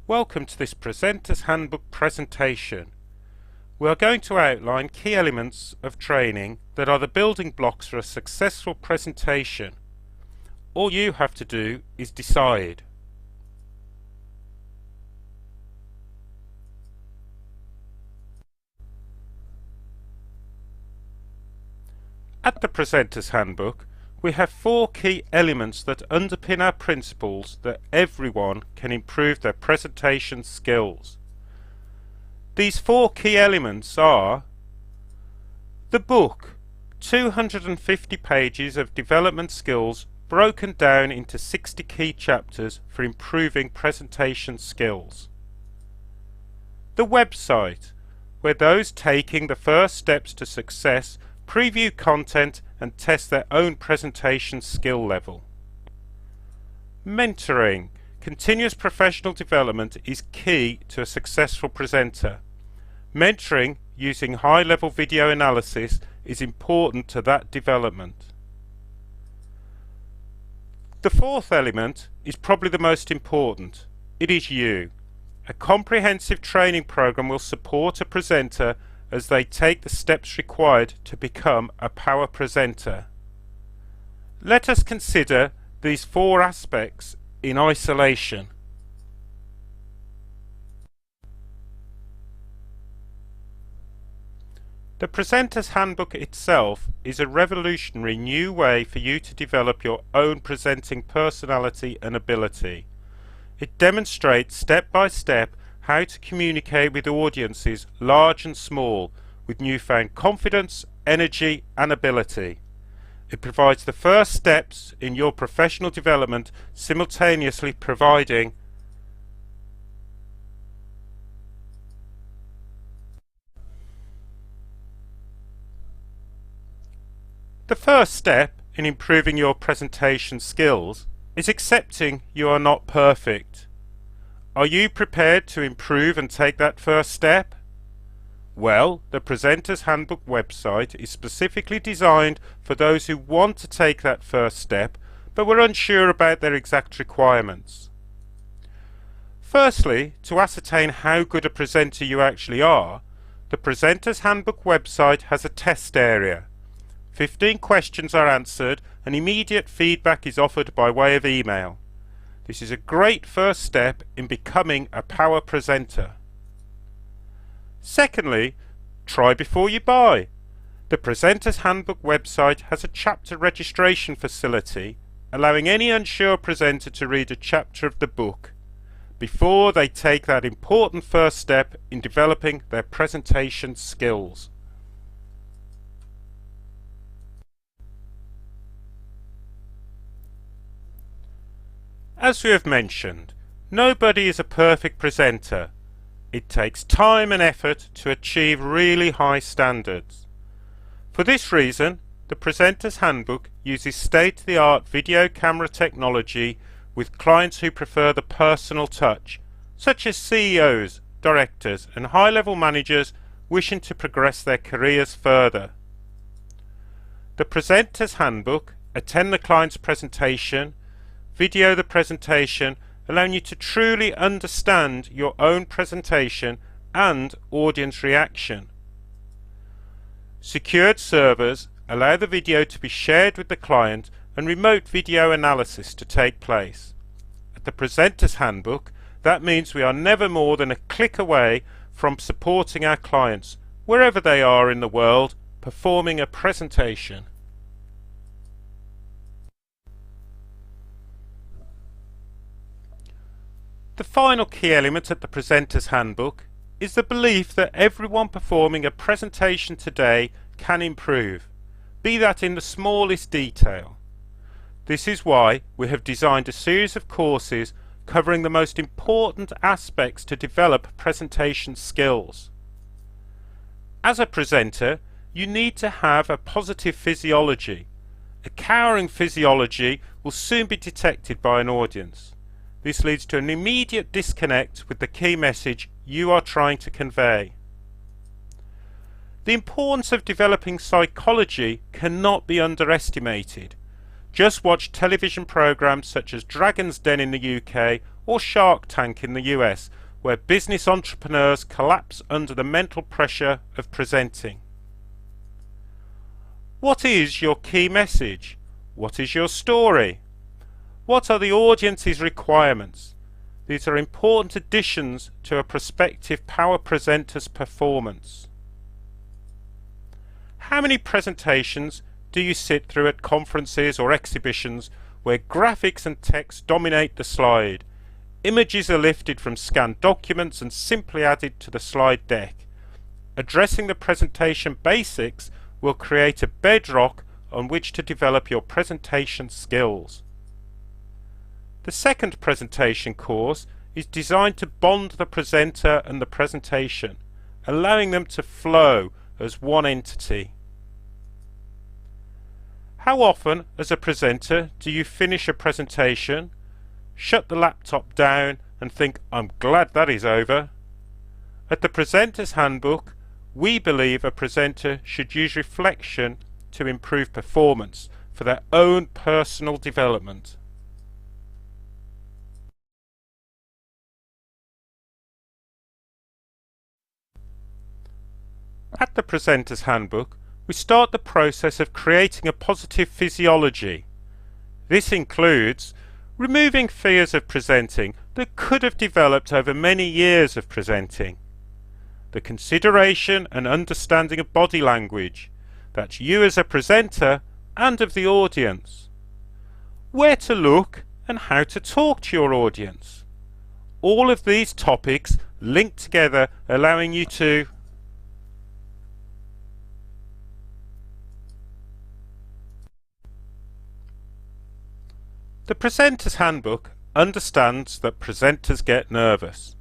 Welcome to this Presenter's Handbook presentation. We are going to outline key elements of training that are the building blocks for a successful presentation. All you have to do is decide. At the Presenter's Handbook, we have 4 key elements that underpin our principles that everyone can improve their presentation skills. These 4 key elements are the book, 250 pages of development skills broken down into 60 key chapters for improving presentation skills. The website, where those taking the first steps to success preview content and test their own presentation skill level. Mentoring, continuous professional development is key to a successful presenter. Mentoring using high-level video analysis is important to that development. The 4th element is probably the most important. It is you. A comprehensive training program will support a presenter as they take the steps required to become a power presenter. Let us consider these 4 aspects in isolation. The Presenter's Handbook itself is a revolutionary new way for you to develop your own presenting personality and ability. It demonstrates step by step how to communicate with audiences large and small with newfound confidence, energy and ability. It provides the first steps in your professional development, simultaneously providing the first step in improving your presentation skills is accepting you are not perfect. Are you prepared to improve and take that first step? Well, the Presenter's Handbook website is specifically designed for those who want to take that first step but were unsure about their exact requirements. Firstly, to ascertain how good a presenter you actually are, the Presenter's Handbook website has a test area. 15 questions are answered and immediate feedback is offered by way of email. This is a great first step in becoming a power presenter. Secondly, try before you buy. The Presenter's Handbook website has a chapter registration facility allowing any unsure presenter to read a chapter of the book before they take that important first step in developing their presentation skills. As we have mentioned, nobody is a perfect presenter. It takes time and effort to achieve really high standards. For this reason, the Presenter's Handbook uses state-of-the-art video camera technology with clients who prefer the personal touch, such as CEOs, directors and high-level managers wishing to progress their careers further. The Presenter's Handbook, attend the client's presentation, video the presentation, allowing you to truly understand your own presentation and audience reaction. Secured servers allow the video to be shared with the client and remote video analysis to take place. At the Presenter's Handbook, that means we are never more than a click away from supporting our clients, wherever they are in the world, performing a presentation. The final key element at the Presenter's Handbook is the belief that everyone performing a presentation today can improve, be that in the smallest detail. This is why we have designed a series of courses covering the most important aspects to develop presentation skills. As a presenter, you need to have a positive physiology. A cowering physiology will soon be detected by an audience. This leads to an immediate disconnect with the key message you are trying to convey. The importance of developing psychology cannot be underestimated. Just watch television programs such as Dragon's Den in the UK or Shark Tank in the US, where business entrepreneurs collapse under the mental pressure of presenting. What is your key message? What is your story? What are the audience's requirements? These are important additions to a prospective power presenter's performance. How many presentations do you sit through at conferences or exhibitions where graphics and text dominate the slide? Images are lifted from scanned documents and simply added to the slide deck. Addressing the presentation basics will create a bedrock on which to develop your presentation skills. The second presentation course is designed to bond the presenter and the presentation, allowing them to flow as one entity. How often, as a presenter, do you finish a presentation, shut the laptop down and think, "I'm glad that is over"? At the Presenter's Handbook, we believe a presenter should use reflection to improve performance for their own personal development. At the Presenter's Handbook, we start the process of creating a positive physiology. This includes removing fears of presenting that could have developed over many years of presenting, the consideration and understanding of body language, that's you as a presenter and of the audience, where to look and how to talk to your audience. All of these topics link together, allowing you to The Presenter's Handbook understands that presenters get nervous.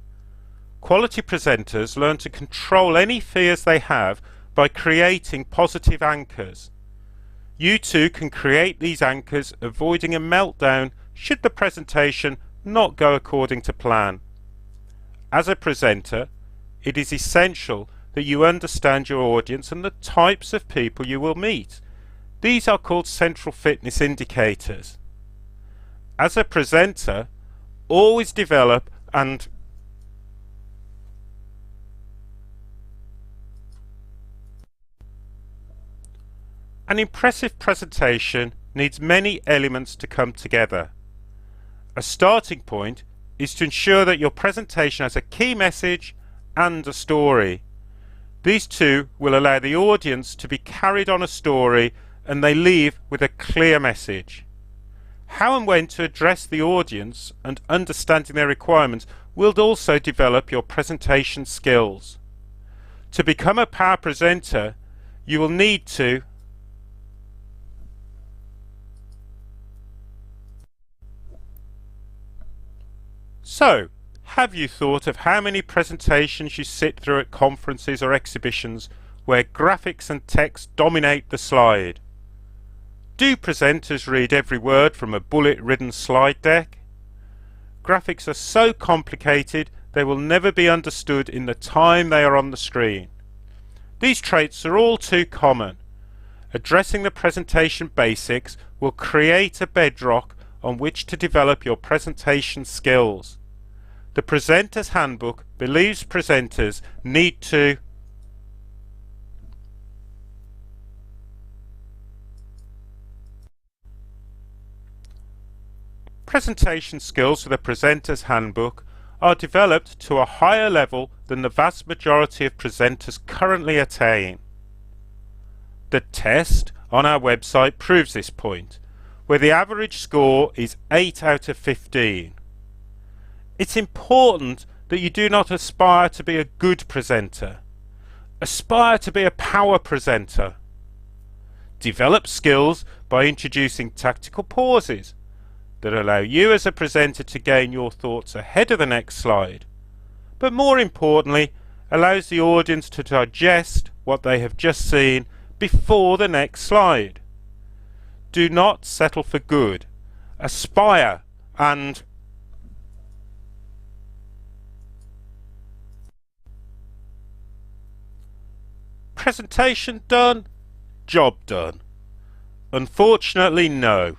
Quality presenters learn to control any fears they have by creating positive anchors. You too can create these anchors, avoiding a meltdown should the presentation not go according to plan. As a presenter, it is essential that you understand your audience and the types of people you will meet. These are called central fitness indicators. As a presenter, always develop An impressive presentation needs many elements to come together. A starting point is to ensure that your presentation has a key message and a story. These two will allow the audience to be carried on a story and they leave with a clear message. How and when to address the audience and understanding their requirements will also develop your presentation skills. To become a power presenter, you will need to So, have you thought of how many presentations you sit through at conferences or exhibitions where graphics and text dominate the slide? Do presenters read every word from a bullet-ridden slide deck? Graphics are so complicated they will never be understood in the time they are on the screen. These traits are all too common. Addressing the presentation basics will create a bedrock on which to develop your presentation skills. The Presenter's Handbook believes presenters need to Presentation skills for the Presenter's Handbook are developed to a higher level than the vast majority of presenters currently attain. The test on our website proves this point, where the average score is 8 out of 15. It's important that you do not aspire to be a good presenter. Aspire to be a power presenter. Develop skills by introducing tactical pauses that allow you as a presenter to gain your thoughts ahead of the next slide, but more importantly, allows the audience to digest what they have just seen before the next slide. Do not settle for good. Aspire and presentation done, job done. Unfortunately, no.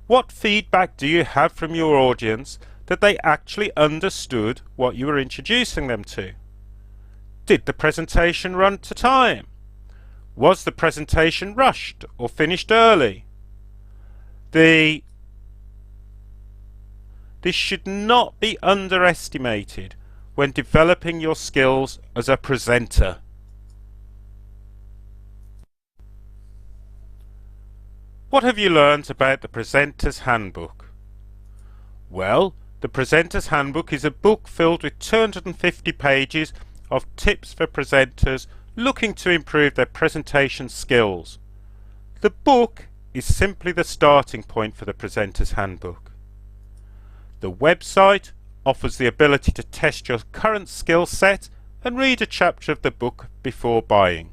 What feedback do you have from your audience that they actually understood what you were introducing them to. Did the presentation run to time? Was the presentation rushed or finished early? This should not be underestimated when developing your skills as a presenter. What have you learned about the Presenter's Handbook? Well, the Presenter's Handbook is a book filled with 250 pages of tips for presenters looking to improve their presentation skills. The book is simply the starting point for the Presenter's Handbook. The website offers the ability to test your current skill set and read a chapter of the book before buying.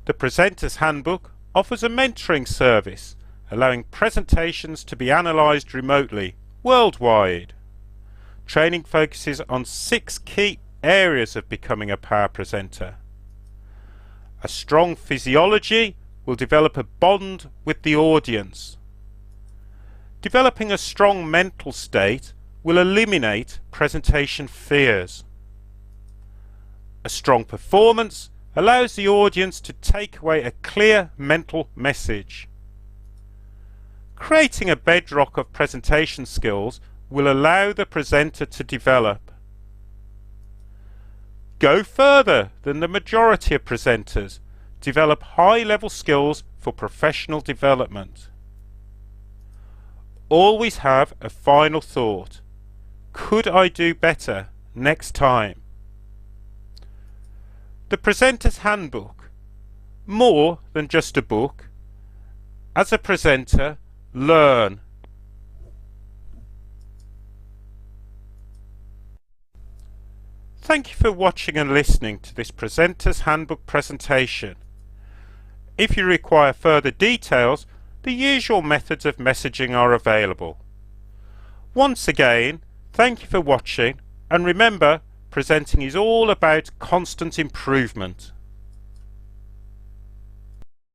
The Presenter's Handbook offers a mentoring service, allowing presentations to be analysed remotely, worldwide. Training focuses on 6 key areas of becoming a power presenter. A strong physiology will develop a bond with the audience. Developing a strong mental state will eliminate presentation fears. A strong performance allows the audience to take away a clear mental message. Creating a bedrock of presentation skills will allow the presenter to develop. Go further than the majority of presenters. Develop high-level skills for professional development. Always have a final thought. Could I do better next time? The Presenter's Handbook. More than just a book. As a presenter, learn. Thank you for watching and listening to this Presenter's Handbook presentation. If you require further details, the usual methods of messaging are available. Once again, thank you for watching, and remember, presenting is all about constant improvement.